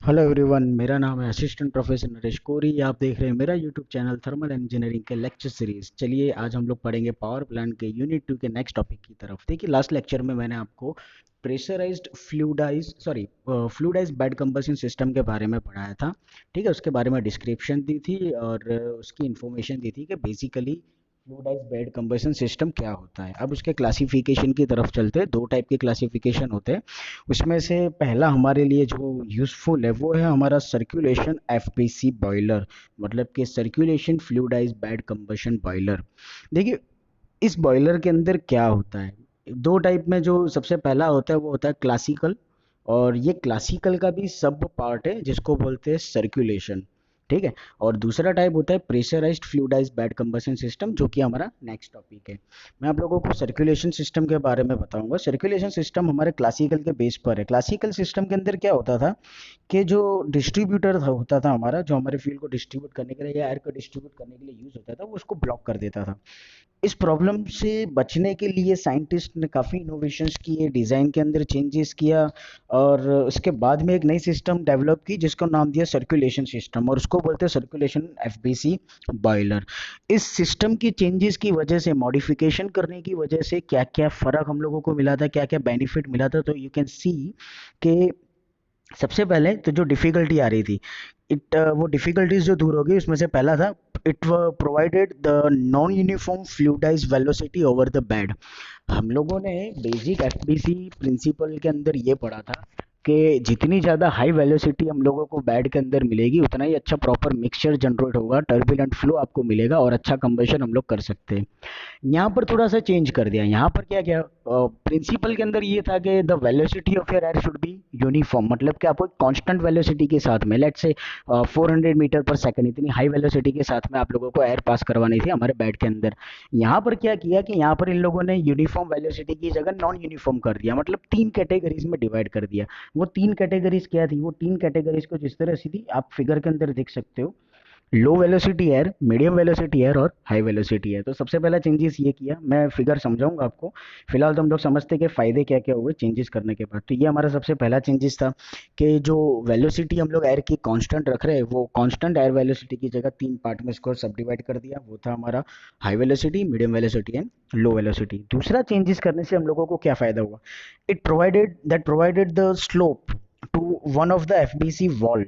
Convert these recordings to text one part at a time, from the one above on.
Hello everyone, मेरा नाम है असिस्टेंट प्रोफेसर नरेश कोरी। आप देख रहे हैं मेरा यूट्यूब चैनल थर्मल इंजीनियरिंग के लेक्चर सीरीज। चलिए आज हम लोग पढ़ेंगे पावर प्लांट के यूनिट 2 के नेक्स्ट टॉपिक की तरफ। देखिए, लास्ट लेक्चर में मैंने आपको प्रेशराइज्ड फ्लूइडाइज बेड कंबशन सिस्टम के बारे में पढ़ाया था। ठीक है, उसके बारे में डिस्क्रिप्शन दी थी और उसकी इंफॉर्मेशन दी थी कि बेसिकली फ्लूइडाइज बेड कंबशन सिस्टम क्या होता है। अब उसके क्लासिफिकेशन की तरफ चलते हैं। दो टाइप के क्लासिफिकेशन होते हैं। उसमें से पहला हमारे लिए जो यूज़फुल है वो है हमारा सर्कुलेशन एफपीसी बॉयलर, मतलब कि सर्कुलेशन फ्लूइडाइज बेड कंबशन बॉयलर। देखिए, इस बॉयलर के अंदर क्या होता है, दो टाइप में। जो सबसे पहला होता है वो होता है क्लासिकल, और ये क्लासिकल का भी सब पार्ट है जिसको बोलते हैं सर्कुलेशन। ठीक है। और दूसरा टाइप होता है pressurised fluidised bed combustion system, जो कि हमारा नेक्स्ट टॉपिक है। मैं आप लोगों को सर्कुलेशन सिस्टम के बारे में बताऊंगा। सर्कुलेशन सिस्टम हमारे क्लासिकल के बेस पर है। क्लासिकल सिस्टम के अंदर क्या होता था कि जो डिस्ट्रीब्यूटर होता था हमारा, जो हमारे फ्यूल को डिस्ट्रीब्यूट करने के लिए या एयर को डिस्ट्रीब्यूट करने के लिए यूज होता था, वो उसको ब्लॉक कर देता था। इस प्रॉब्लम से बचने के लिए साइंटिस्ट ने काफ़ी इनोवेशंस किए, डिज़ाइन के अंदर चेंजेस किया, और उसके बाद में एक नई सिस्टम डेवलप की जिसका नाम दिया सर्कुलेशन सिस्टम, और उसको बोलते हैं सर्कुलेशन एफबीसी बॉयलर। इस सिस्टम की चेंजेस की वजह से, मॉडिफिकेशन करने की वजह से क्या क्या फ़र्क हम लोगों को मिला था, क्या क्या बेनिफिट मिला था, तो यू कैन सी कि सबसे पहले तो जो डिफ़िकल्टी आ रही थी, वो डिफ़िकल्टीज जो दूर हो गई, उसमें से पहला था it provided the non uniform fluidise velocity over the bed. हम लोगों ने बेसिक एफबीसी प्रिंसिपल के अंदर ये पढ़ा था कि जितनी ज़्यादा हाई वेलोसिटी हम लोगों को बेड के अंदर मिलेगी, उतना ही अच्छा प्रॉपर मिक्सचर जनरेट होगा, टर्बुलेंट फ्लो आपको मिलेगा और अच्छा कंबशन हम लोग कर सकते हैं। यहाँ पर थोड़ा सा चेंज कर दिया। यहाँ पर क्या क्या प्रिंसिपल के अंदर ये था कि the velocity of your air should be uniform, मतलब कि आपको कांस्टेंट वेलोसिटी के साथ में, लेट्स से 400 मीटर पर सेकंड, इतनी हाई वेलोसिटी के साथ में आप लोगों को एयर पास करवानी थी हमारे बेड के अंदर। यहाँ पर क्या किया कि यहाँ पर इन लोगों ने यूनिफॉर्म वेलोसिटी की जगह नॉन यूनिफॉर्म कर दिया, मतलब तीन कैटेगरीज में डिवाइड कर दिया। वो तीन कैटेगरीज क्या थी, वो तीन कैटेगरीज को जिस तरह से थी आप फिगर के अंदर देख सकते हो। Low velocity air, medium velocity air और हाई वेलोसिटी एयर। तो सबसे पहला चेंजेस ये किया, मैं फिगर समझाऊंगा आपको। फिलहाल तो हम लोग समझते हैं कि फायदे क्या क्या हुए चेंजेस करने के बाद। तो ये हमारा सबसे पहला चेंजेस था कि जो वेलोसिटी हम लोग एयर की कांस्टेंट रख रहे हैं, वो कांस्टेंट एयर वेलोसिटी की जगह तीन पार्ट में इसको सब डिवाइड कर दिया। वो था हमारा high velocity, medium velocity and low velocity. दूसरा चेंजेस करने से हम लोगों को क्या फायदा हुआ, it provided the slope to one of the FBC wall.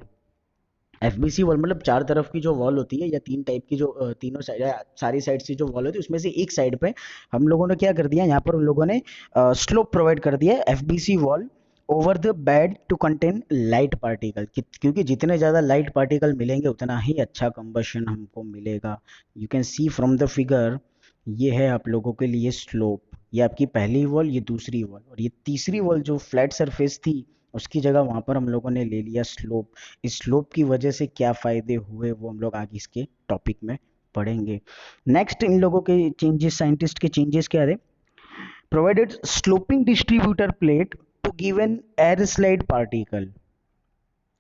FBC wall मतलब चार तरफ की जो वॉल होती है, या तीन टाइप की जो तीनों साइड, सारी साइड से जो वॉल होती है, उसमें से एक साइड पे हम लोगों ने क्या कर दिया, यहाँ पर उन लोगों ने स्लोप प्रोवाइड कर दिया FBC wall over the bed to contain light particle, क्योंकि जितने ज़्यादा लाइट पार्टिकल मिलेंगे उतना ही अच्छा कंबशन हमको मिलेगा। You can C from the figure, ये है आप लोगों के लिए स्लोप। ये आपकी पहली वॉल, ये दूसरी वॉल, और ये तीसरी वॉल जो फ्लैट सरफेस थी उसकी जगह वहां पर हम लोगों ने ले लिया स्लोप। इस स्लोप की वजह से क्या फायदे हुए वो हम लोग आगे इसके टॉपिक में पढ़ेंगे। नेक्स्ट इन लोगों के चेंजेस, साइंटिस्ट के चेंजेस क्या थे, provided sloping distributor plate to give an air slide particle.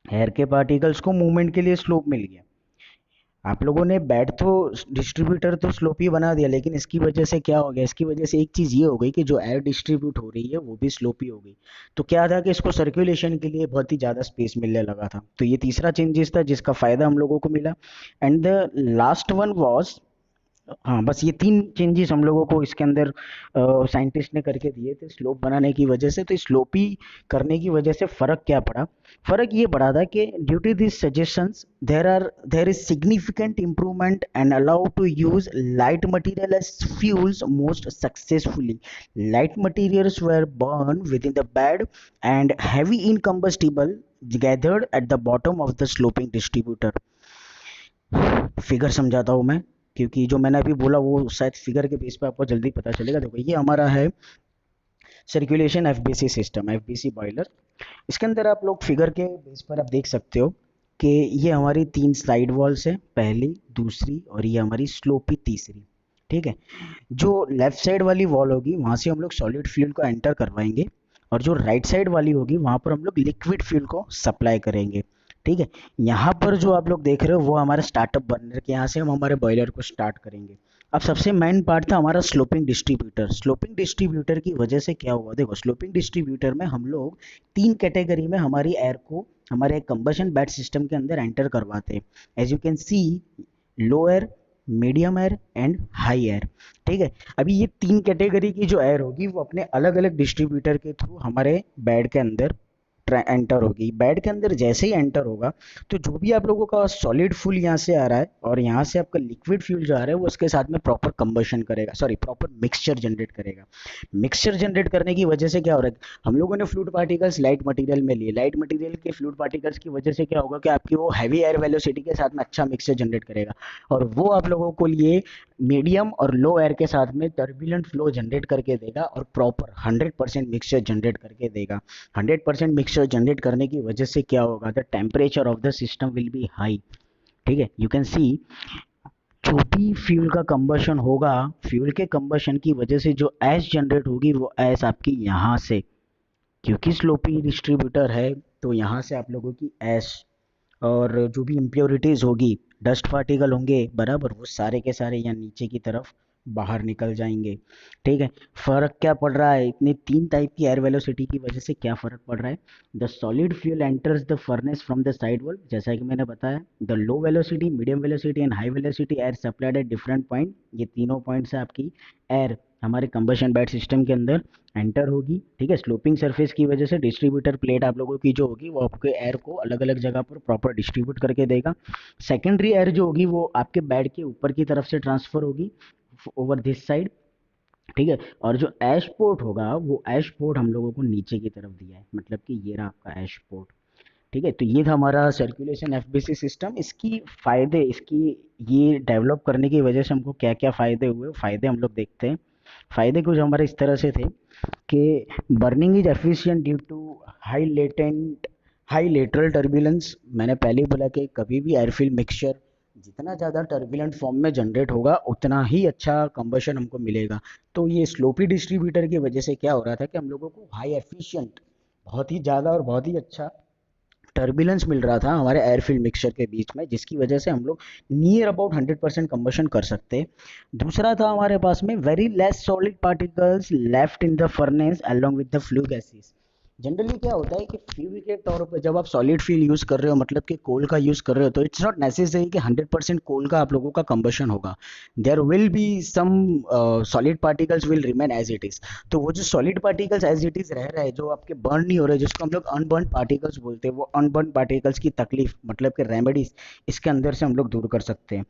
Air के पार्टिकल्स को मूवमेंट के लिए स्लोप मिल गया। आप लोगों ने बैट तो डिस्ट्रीब्यूटर तो स्लोपी ही बना दिया, लेकिन इसकी वजह से क्या हो गया, इसकी वजह से एक चीज़ ये हो गई कि जो एयर डिस्ट्रीब्यूट हो रही है वो भी स्लोपी हो गई। तो क्या था कि इसको सर्कुलेशन के लिए बहुत ही ज़्यादा स्पेस मिलने लगा था। तो ये तीसरा चेंजेस था जिसका फ़ायदा हम लोगों को मिला। And the last one was, हाँ बस ये तीन चेंजेस हम लोगों को इसके अंदर साइंटिस्ट ने करके दिए थे स्लोप बनाने की वजह से। तो स्लोपी करने की वजह से फ़र्क क्या पड़ा, फ़र्क ये पड़ा था कि due to this suggestions there is significant improvement and allow to use light material as fuels most successfully. Light materials were burn within the bed and heavy incombustible gathered at the bottom of the sloping distributor। Figure समझाता हूँ मैं, क्योंकि जो मैंने अभी बोला वो शायद फिगर के बेस पे आपको जल्दी पता चलेगा। देखो, ये हमारा है circulation FBC system, FBC boiler. इसके अंदर आप लोग फिगर के बेस पर आप देख सकते हो कि ये हमारी तीन साइड वॉल्स है, पहली, दूसरी और ये हमारी स्लोपी तीसरी। ठीक है। जो लेफ्ट साइड वाली वॉल होगी वहां से हम लोग सॉलिड फ्यूल को एंटर करवाएंगे, और जो राइट साइड वाली होगी वहां पर हम लोग लिक्विड फ्यूल को सप्लाई करेंगे। ठीक है। यहाँ पर जो आप लोग देख रहे हो वो हमारा स्टार्टअप बर्नर के, यहाँ से हम हमारे बॉयलर को स्टार्ट करेंगे। अब सबसे मेन पार्ट था हमारा स्लोपिंग डिस्ट्रीब्यूटर। स्लोपिंग डिस्ट्रीब्यूटर की वजह से क्या हुआ, देखो स्लोपिंग डिस्ट्रीब्यूटर में हम लोग तीन कैटेगरी में हमारी एयर को हमारे कंबशन बैच सिस्टम के अंदर एंटर करवाते हैं। As you can see, low air, medium air and high air. ठीक है, अभी ये तीन कैटेगरी की जो एयर होगी वो अपने अलग अलग डिस्ट्रीब्यूटर के थ्रू हमारे बेड के अंदर एंटर होगी। बेड के अंदर जैसे ही एंटर होगा तो जो भी आप लोगों का सॉलिड फ्यूल यहाँ से आ रहा है और यहाँ से आपका लिक्विड फ्यूल जो आ रहा है वो उसके साथ में प्रॉपर कंबशन करेगा, सॉरी प्रॉपर मिक्सचर जनरेट करेगा। मिक्सचर जनरेट करने की वजह से क्या हो रहा है, हम लोगों ने फ्लूइड पार्टिकल्स लाइट मटेरियल में लिए, लाइट मटेरियल के फ्लूइड पार्टिकल्स की वजह से क्या होगा कि आपकी वो हैवी एयर वेलोसिटी के साथ में अच्छा मिक्सचर जनरेट करेगा, और वो आप लोगों को लिए मीडियम और लो एयर के साथ में टर्बुलेंट फ्लो जनरेट करके देगा और प्रॉपर 100% मिक्सचर जनरेट करके देगा। 100% मिक्सचर जनरेट करने की वजह से क्या होगा, the temperature of the system will be high. ठीक है, यू कैन सी जो भी फ्यूल का कंबशन होगा, फ्यूल के कंबशन की वजह से जो ऐश जनरेट होगी वो ऐश आपकी यहाँ से, क्योंकि स्लोपी डिस्ट्रीब्यूटर है तो यहाँ से आप लोगों की ऐश और जो भी इम्प्योरिटीज होगी, डस्ट पार्टिकल होंगे बराबर, वो सारे के सारे यहाँ नीचे की तरफ बाहर निकल जाएंगे। ठीक है, फर्क क्या पड़ रहा है, इतनी तीन टाइप की एयर वेलोसिटी की वजह से क्या फर्क पड़ रहा है। The solid fuel enters the furnace from the side wall, जैसा कि मैंने बताया। The low velocity, medium velocity and high velocity air supplied at different point, ये तीनों पॉइंट से आपकी एयर हमारे कंबशन बैट सिस्टम के अंदर एंटर होगी। ठीक है, स्लोपिंग सरफेस की वजह से डिस्ट्रीब्यूटर प्लेट आप लोगों की जो होगी वो आपके एयर को अलग अलग जगह पर प्रॉपर डिस्ट्रीब्यूट करके देगा। सेकेंडरी एयर जो होगी वो आपके बेड के ऊपर की तरफ से ट्रांसफर होगी ओवर दिस साइड। ठीक है, और जो ऐश पोर्ट होगा वो ऐश पोर्ट हम लोगों को नीचे की तरफ दिया है, मतलब कि ये रहा आपका ऐश पोर्ट। ठीक है, तो ये था हमारा सर्कुलेशन एफबीसी सिस्टम। इसकी फायदे, इसकी ये डेवलप करने की वजह से हमको क्या क्या फायदे हुए, फायदे हम लोग देखते हैं। फायदे कुछ हमारे इस तरह से थे कि burning is efficient due to high latent high lateral turbulence. मैंने पहले ही बोला कि कभी भी एयरफिल मिक्सचर जितना ज़्यादा टर्बुलेंट फॉर्म में जनरेट होगा उतना ही अच्छा कंबशन हमको मिलेगा। तो ये स्लोपी डिस्ट्रीब्यूटर की वजह से क्या हो रहा था कि हम लोगों को हाई एफिशिएंट, बहुत ही ज़्यादा और बहुत ही अच्छा टर्बुलेंस मिल रहा था हमारे एयरफिल मिक्सचर के बीच में, जिसकी वजह से हम लोग नियर अबाउट 100% कंबशन कर सकते। दूसरा था हमारे पास में very less solid particles left in the furnace along with the flue gases. Generally क्या होता है कि फ्यूल के तौर पर जब आप सॉलिड फ्यूल यूज कर रहे हो, मतलब कि कोल का यूज कर रहे हो, तो इट्स नॉट नेसेसरी कि 100% कोल का आप लोगों का कंबशन होगा। There will be some solid particles will remain as it is. तो वो जो solid particles as it is रह रहा है, जो आपके बर्न नहीं हो रहे, जिसको हम लोग अनबर्न पार्टिकल्स बोलते हैं, वो अनबर्न पार्टिकल्स की तकलीफ, मतलब कि रेमेडीज इसके अंदर से हम लोग दूर कर सकते हैं।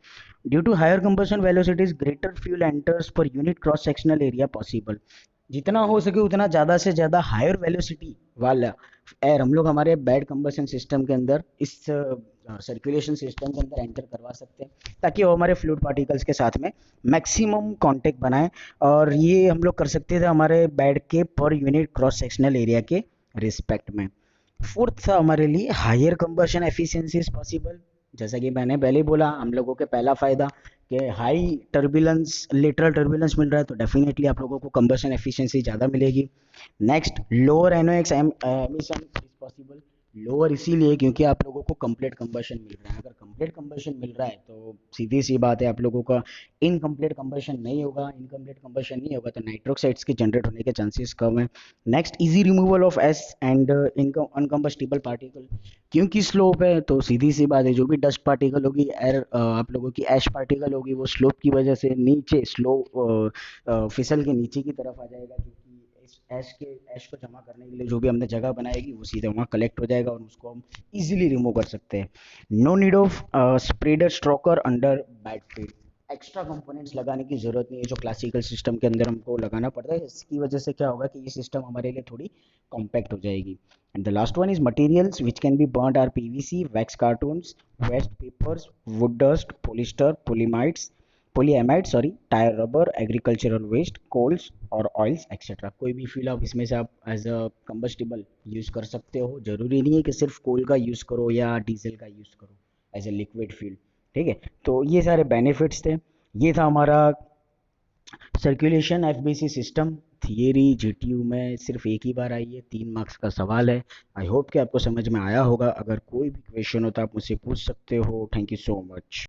Due to higher combustion velocities greater fuel enters per unit cross sectional area possible. जितना हो सके उतना ज़्यादा से ज़्यादा हायर वेलोसिटी वाला एयर हम लोग हमारे बेड कंबशन सिस्टम के अंदर, इस सर्कुलेशन सिस्टम के अंदर एंटर करवा सकते हैं, ताकि वो हमारे फ्लूइड पार्टिकल्स के साथ में मैक्सिमम कांटेक्ट बनाए। और ये हम लोग कर सकते थे हमारे बेड के per unit cross sectional area के रिस्पेक्ट में। फोर्थ था हमारे लिए higher combustion efficiency is possible. जैसा कि मैंने पहले ही बोला, हम लोगों के पहला फायदा कि हाई टर्बुलेंस, लेटरल टर्बुलेंस मिल रहा है, तो डेफिनेटली आप लोगों को कंबशन एफिशिएंसी ज़्यादा मिलेगी। Next, lower NOx emission is possible. Lower इसीलिए क्योंकि आप लोगों को कंप्लीट कंबशन मिल रहा है। अगर कंप्लीट कंबशन मिल रहा है तो सीधी सी बात है, आप लोगों का इनकम्प्लीट कंबशन नहीं होगा। इनकम्प्लीट कंबशन नहीं होगा तो नाइट्रोक्साइड्स के जनरेट होने के चांसेस कम है। Next, easy removal of ash and uncombustible particle. क्योंकि स्लोप है तो सीधी सी बात है, जो भी डस्ट पार्टिकल होगी, एयर आप लोगों की ऐश पार्टिकल होगी, वो स्लोप की वजह से नीचे स्लो फिसल के नीचे की तरफ आ जाएगा, क्योंकि ऐश को जमा करने के लिए जो भी हमने जगह बनाएगी वो सीधे वहाँ कलेक्ट हो जाएगा और उसको हम इजीली रिमूव कर सकते हैं। No need of spreader stoker under bed feed. Extra components लगाने की जरूरत नहीं है जो क्लासिकल सिस्टम के अंदर हमको लगाना पड़ता है। इसकी वजह से क्या होगा कि ये सिस्टम हमारे लिए थोड़ी कॉम्पैक्ट हो जाएगी। And the last one is materials which can be burned are PVC, wax cartons, waste papers, wood dust, polyester, polyamide sorry, tyre rubber, agricultural waste, coals और ऑयल्स एक्सेट्रा। कोई भी फ्यूल आप इसमें से आप एज अ कंबस्टिबल यूज कर सकते हो। जरूरी नहीं है कि सिर्फ कोल का यूज करो या डीजल का यूज करो एज ए लिक्विड फ्यूल। ठीक है, तो ये सारे बेनिफिट्स थे। ये था हमारा circulation FBC system. Theory GTU में सिर्फ एक ही बार आई है, 3 मार्क्स का सवाल है। आई होप कि आपको समझ में आया होगा। अगर कोई भी क्वेश्चन हो तो आप मुझसे पूछ सकते हो। Thank you so much.